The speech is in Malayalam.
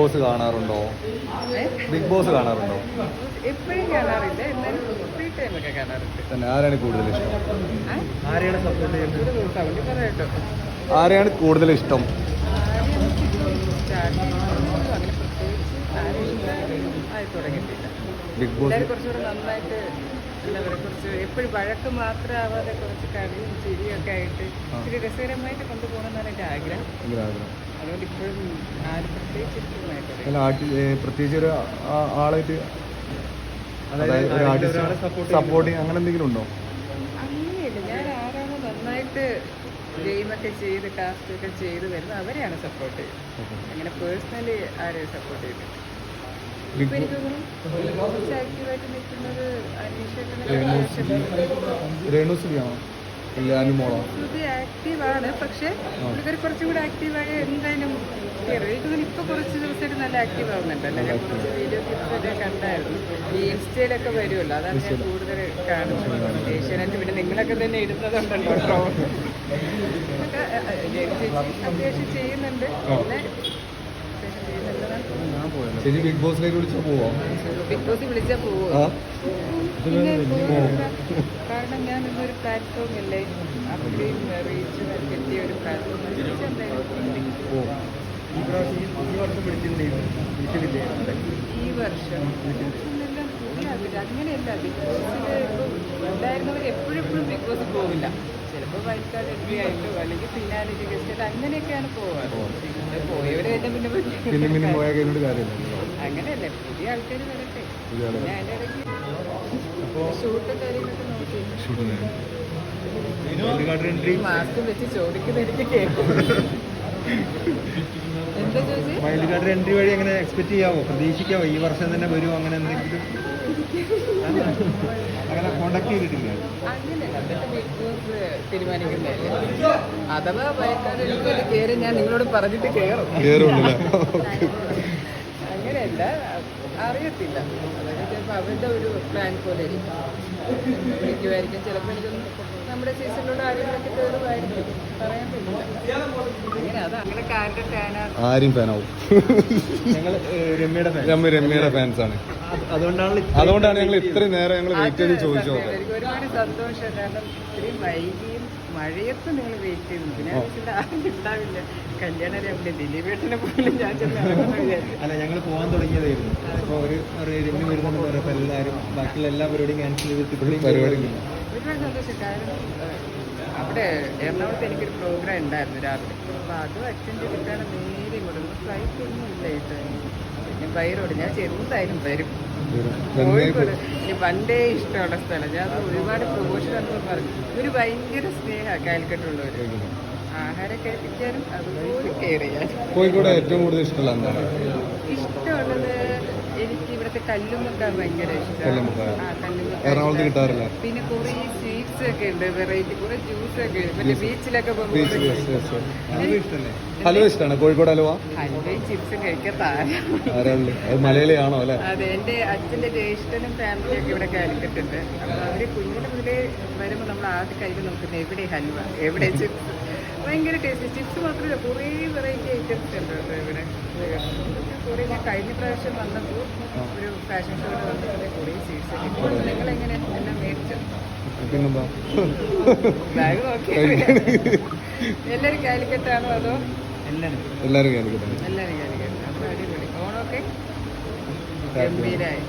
ബോസ് കാണാറുണ്ടോ? ബിഗ് ബോസ് കാണാറുണ്ടോ? എപ്പോഴും കാണാറില്ല, എന്നാലും ഫ്രീ ടൈം ഒക്കെ കാണാറുണ്ട്. തന്നെ ആരാണ് കൂടുതൽ ഇഷ്ടം? ആരെയാണ് സപ്പോർട്ട് ചെയ്യുന്നത്? സൗണ്ട് പറയട്ടോ. ആരെയാണ് കൂടുതൽ ഇഷ്ടം? അങ്ങനെ പ്രത്യേകിച്ച് ആരും ഇഷ്ടമായി തുടങ്ങിയിട്ടില്ല. ബിഗ് ബോസ് കുറച്ചുകൂടെ നന്നായിട്ട് എന്താ പറയുക, കുറച്ച് എപ്പോഴും വഴക്ക് മാത്രമാവാതെ കുറച്ച് കളിയും ചിരിയൊക്കെ ആയിട്ട് ഇച്ചിരി രസകരമായിട്ട് കൊണ്ടുപോകണമെന്നാണ് എൻ്റെ ആഗ്രഹം. അതുകൊണ്ട് ഇപ്പോഴും ആരും പ്രത്യേകിച്ച് ഒരു ആളായിട്ട് സപ്പോർട്ടിങ് അങ്ങനെ എന്തെങ്കിലും ഉണ്ടോ? അങ്ങനെയില്ല, ഞാൻ ആരാണോ നന്നായിട്ട് ഗെയിമൊക്കെ ചെയ്ത് ടാസ്കൊക്കെ ചെയ്ത് വരുന്നത് അവരെയാണ് സപ്പോർട്ട് ചെയ്യുന്നത്. അങ്ങനെ പേഴ്സണലി ആരെയും സപ്പോർട്ട് ചെയ്തിട്ട് ആക്റ്റീവായിട്ട് നിൽക്കുന്നത് ശ്രുതി ആക്റ്റീവാണ്. പക്ഷെ പുള്ളിക്കാരി കുറച്ചും കൂടെ ആക്റ്റീവായി എന്തായാലും ഇപ്പൊ കുറച്ച് ദിവസമായിട്ട് നല്ല ആക്റ്റീവ് ആവുന്നുണ്ടല്ലോ. ഞാൻ കുറച്ച് വീഡിയോ ക്ലിപ്സൊക്കെ കണ്ടായിരുന്നു. ഈ ഇൻസ്റ്റയിലൊക്കെ വരുമല്ലോ, അതാണ് ഞാൻ കൂടുതൽ കാണുന്നത്. ഏഷ്യാനെറ്റ് പിന്നെ നിങ്ങളൊക്കെ തന്നെ ഇടുന്നതുണ്ടല്ലോ ട്രോൾ. അത്യാവശ്യം ചെയ്യുന്നുണ്ട്. ബിഗ് ബോസിലേക്ക് വിളിച്ചാൽ പോവോ? ബിഗ് ബോസ് വിളിച്ചാൽ പോവോ? കാരണം ഞാൻ ഇന്നൊരു പ്ലാറ്റ്ഫോം അല്ലേ, അത്രയും റീച്ച് കിട്ടിയ ഒരു പ്ലാറ്റ്ഫോം. ഈ വർഷം അങ്ങനെയല്ല, ബിഗ് ബോസിൽ ഇപ്പം ഉണ്ടായിരുന്നവർ എപ്പോഴും ബിഗ് ബോസിൽ പോവില്ല. ചിലപ്പോൾ വൈൽഡ് കാർഡ് എൻട്രി ആയിട്ടോ അല്ലെങ്കിൽ ഫിനാലിറ്റി ഗസ്റ്റ് അങ്ങനെയൊക്കെയാണ് പോവാറ്. പോയവരെ തന്നെ അങ്ങനെയല്ലേ, പുതിയ ആൾക്കാർ വരട്ടെ. ഞാൻ അതിൻ്റെ ഇടയ്ക്ക് ഷൂട്ടും കാര്യങ്ങളൊക്കെ നോക്കി മാസ്ക് വെച്ച് ചോദിക്കുന്ന എനിക്ക് കേൾക്കും. എന്താ ചോദിച്ചത്? വൈൽഡ് കാർഡ് എൻട്രി വഴി അങ്ങനെ എക്സ്പെക്ട് ചെയ്യാവോ, പ്രതീക്ഷിക്കാവോ ഈ വർഷം തന്നെ വരുമോ? അങ്ങനെ എന്തെങ്കിലും അങ്ങനെ കോണ്ടാക്ട് ചെയ്തിട്ടില്ല? അങ്ങനെയല്ല, അതൊക്കെ ബിഗ് ബോസ് തീരുമാനിക്കുന്നതല്ലേ. അഥവാ വയക്കാട് കയറി ഞാൻ നിങ്ങളോട് പറഞ്ഞിട്ട് കയറും. അങ്ങനെയല്ല, അറിയത്തില്ല. അതൊക്കെ ചിലപ്പോൾ അവരുടെ ഒരു പ്ലാൻ പോലെ വിളിക്കുമായിരിക്കും. ചിലപ്പോൾ എനിക്കൊന്നും നമ്മുടെ സീസണിലുള്ള ആരെങ്കിലൊക്കെ കയറുമായിരിക്കും, പറയാൻ പറ്റില്ല. അങ്ങനെ അത് അങ്ങനെ കാരുടെ ഫാനാണ്. ആരും ഫാനാവും. ഞങ്ങൾ രമ്യയുടെ ഫാൻസ് ആണ്. അതുകൊണ്ടാണ് ഞങ്ങൾ ഇത്രയും നേരം ഞങ്ങൾ വെയിറ്റ് ചെയ്ത് ചോദിച്ചത്. എനിക്ക് ഒരുപാട് സന്തോഷം. കാരണം ഇത്രയും വൈകിയും മഴയത്ത് നിങ്ങൾ വെയിറ്റ് ചെയ്തു. ഞാൻ ഇവിടെ ആരും ഉണ്ടാവില്ല. കല്യാണ രാവിലെ ദിലീപേട്ടനെ പോലും ഞാൻ അല്ല, ഞങ്ങൾ പോകാൻ തുടങ്ങിയതായിരുന്നു. അപ്പോൾ ഒരു രമ്യ വരുന്നെന്ന് പറയുമ്പോൾ എല്ലാവരും ബാക്കിയുള്ള എല്ലാ പരിപാടിയും ക്യാൻസൽ ചെയ്തിട്ട് പരിപാടി ഒരുപാട് സന്തോഷം. കാരണം അവിടെ എറണാകുളത്ത് എനിക്കൊരു പ്രോഗ്രാം ഉണ്ടായിരുന്നു രാവിലെ. അപ്പോൾ അതും അറ്റൻഡ് ചെയ്തിട്ടാണ് നേരെ ഇങ്ങോട്ട്. ഫ്ലൈറ്റ് ഒന്നും ഇല്ല കേട്ടോ. പിന്നെ ബൈറോഡ് ഞാൻ ചെറുതായാലും വരും. കോഴിക്കോട് ഇനി പണ്ടേ ഇഷ്ടമുള്ള സ്ഥലം. ഞാൻ ഒരുപാട് പ്രൊമോഷൻ എന്ന് പറഞ്ഞു. ഒരു ഭയങ്കര സ്നേഹമാണ് കാലിക്കട്ടുള്ളവർ. ആഹാരം കഴിപ്പിക്കാനും അതുപോലെ കെയർ ചെയ്യാൻ. കോഴിക്കോട് ഏറ്റവും കൂടുതൽ ഇഷ്ടമുള്ള എന്താണ്? ഇഷ്ടമുള്ളത് എനിക്ക് ഇവിടുത്തെ കല്ലുമ്മക്കാണ് ഭയങ്കര ഇഷ്ടമാണ്. എറണാകുളത്ത് കിട്ടാറില്ല. പിന്നെ കുറെ സ്വീറ്റ്സ് ഒക്കെ ഉണ്ട്, വെറൈറ്റി കുറെ ജ്യൂസ് ഒക്കെ ഉണ്ട്. പിന്നെ ബീച്ചിലൊക്കെ പോകുമ്പോൾ ഹലുവ ഇഷ്ടമാണ്. കോഴിക്കോട് ഹലുവ ഹലുവയും ചിപ്സും കഴിക്കാത്ത അത് മലയാളിയാണോ? അല്ലെ, അതെ. എൻ്റെ അച്ഛൻ്റെ ജ്യേഷ്ഠനും ഫാമിലിയൊക്കെ ഇവിടെ കാലിക്കട്ടുണ്ട്. അപ്പോൾ അവർ കുഞ്ഞിന് മുതലേ വരുമ്പോൾ നമ്മൾ ആദ്യം കയ്യിൽ നോക്കുന്നത് എവിടെ ഹലുവ, എവിടെ ചിപ്സ്. ഭയങ്കര ടേസ്റ്റ്. ചിപ്സ് മാത്രമല്ല, കുറേ വെറൈറ്റി ഐറ്റംസ് ഉണ്ട് ഇവിടെ. കുറേ ഞാൻ കഴിഞ്ഞ പ്രാവശ്യം വന്നപ്പോൾ ഒരു ഫാഷൻ ഷോയിൽ വന്നപ്പോൾ കുറേ സ്വീറ്റ്സ് ഒക്കെ. നിങ്ങളെങ്ങനെ എല്ലാം മേടിച്ചു? ബാഗ് നോക്കി. എല്ലാവരും കാലിക്കട്ടാണോ അതോ? എല്ലാവരും കാലിക്കട്ടാണ്. എല്ലാവരും കാലിക്കട്ട്. അപ്പോൾ അടിപൊളി. ഓണമൊക്കെ ഗംഭീരമായി.